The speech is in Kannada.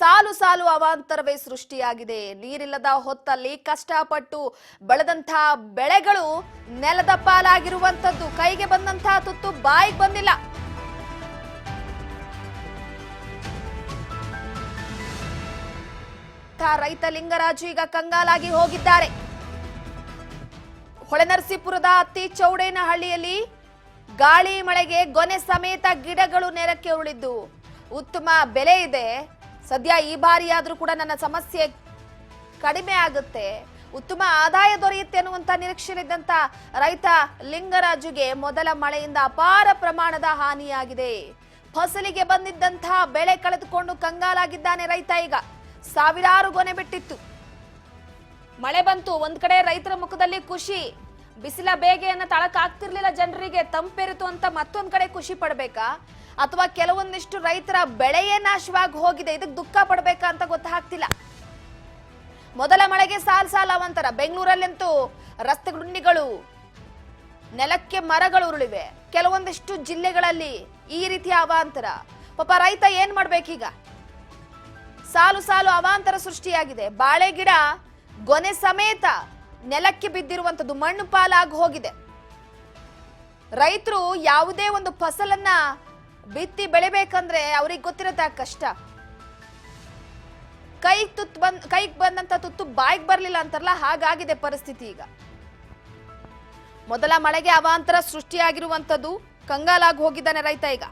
ಸಾಲು ಸಾಲು ಅವಾಂತರವೇ ಸೃಷ್ಟಿಯಾಗಿದೆ. ನೀರಿಲ್ಲದ ಹೊತ್ತಲ್ಲಿ ಕಷ್ಟಪಟ್ಟು ಬೆಳೆದಂತಹ ಬೆಳೆಗಳು ನೆಲದ ಪಾಲಾಗಿರುವಂತದ್ದು. ಕೈಗೆ ಬಂದಂತಹ ತುತ್ತು ಬಾಯಿಗೆ ಬಂದಿಲ್ಲ. ರೈತ ಲಿಂಗರಾಜು ಈಗ ಕಂಗಾಲಾಗಿ ಹೋಗಿದ್ದಾರೆ. ಹೊಳೆನರಸೀಪುರದ ಅತ್ತಿ ಚೌಡೇನಹಳ್ಳಿಯಲ್ಲಿ ಗಾಳಿ ಮಳೆಗೆ ಗೊನೆ ಸಮೇತ ಗಿಡಗಳು ನೆಲಕ್ಕೆ ಉರುಳಿದ್ದು ಉತ್ತಮ ಬೆಲೆ ಇದೆ. ಸದ್ಯ ಈ ಬಾರಿಯಾದ್ರೂ ಕೂಡ ನನ್ನ ಸಮಸ್ಯೆ ಕಡಿಮೆ ಆಗುತ್ತೆ, ಉತ್ತಮ ಆದಾಯ ದೊರೆಯುತ್ತೆ ಅನ್ನುವಂತ ನಿರೀಕ್ಷೆಯಲ್ಲಿದ್ದಂತ ರೈತ ಲಿಂಗರಾಜುಗೆ ಮೊದಲ ಮಳೆಯಿಂದ ಅಪಾರ ಪ್ರಮಾಣದ ಹಾನಿಯಾಗಿದೆ. ಫಸಲಿಗೆ ಬಂದಿದ್ದಂತಹ ಬೆಳೆ ಕಳೆದುಕೊಂಡು ಕಂಗಾಲಾಗಿದ್ದಾನೆ ರೈತ. ಈಗ ಸಾವಿರಾರು ಗೊನೆ ಬಿಟ್ಟಿತ್ತು. ಮಳೆ ಬಂತು, ಒಂದ್ ಕಡೆ ರೈತರ ಮುಖದಲ್ಲಿ ಖುಷಿ. ಬಿಸಿಲ ಬೇಗೆಯನ್ನ ತಳಕಾಗ್ತಿರ್ಲಿಲ್ಲ ಜನರಿಗೆ, ತಂಪೆರಿತು ಅಂತ ಮತ್ತೊಂದ್ ಕಡೆ ಖುಷಿ ಪಡ್ಬೇಕಾ ಅಥವಾ ಕೆಲವೊಂದಿಷ್ಟು ರೈತರ ಬೆಳೆಯೇ ನಾಶವಾಗಿ ಹೋಗಿದೆ ಇದಕ್ಕೆ ದುಃಖ ಪಡ್ಬೇಕಾ ಅಂತ ಗೊತ್ತಾಗ್ತಿಲ್ಲ. ಮೊದಲ ಮಳೆಗೆ ಸಾಲ್ ಅವಾಂತರ. ಬೆಂಗಳೂರಲ್ಲಂತೂ ರಸ್ತೆ ಗುಂಡಿಗಳು, ನೆಲಕ್ಕೆ ಮರಗಳು ಉರುಳಿವೆ. ಕೆಲವೊಂದಿಷ್ಟು ಜಿಲ್ಲೆಗಳಲ್ಲಿ ಈ ರೀತಿಯ ಅವಾಂತರ. ಪಾಪ ರೈತ ಏನ್ ಮಾಡ್ಬೇಕೀಗ? ಸಾಲು ಅವಾಂತರ ಸೃಷ್ಟಿಯಾಗಿದೆ. ಬಾಳೆ ಗಿಡ ಗೊನೆ ಸಮೇತ ನೆಲಕ್ಕೆ ಬಿದ್ದಿರುವಂತದ್ದು, ಮಣ್ಣು ಪಾಲಾಗಿ ಹೋಗಿದೆ. ರೈತರು ಯಾವುದೇ ಒಂದು ಫಸಲನ್ನ ಬಿತ್ತಿ ಬೆಳಿಬೇಕಂದ್ರೆ ಅವ್ರಿಗೆ ಗೊತ್ತಿರುತ್ತೆ ಆ ಕಷ್ಟ. ಕೈಗೆ ಬಂದಂತ ತುತ್ತು ಬಾಯಿಗೆ ಬರ್ಲಿಲ್ಲ ಅಂತಾರಲ್ಲ, ಹಾಗಾಗಿದೆ ಪರಿಸ್ಥಿತಿ ಈಗ. ಮೊದಲ ಮಳೆಗೆ ಅವಾಂತರ ಸೃಷ್ಟಿಯಾಗಿರುವಂತದ್ದು, ಕಂಗಾಲಾಗಿ ಹೋಗಿದ್ದಾನೆ ರೈತ ಈಗ.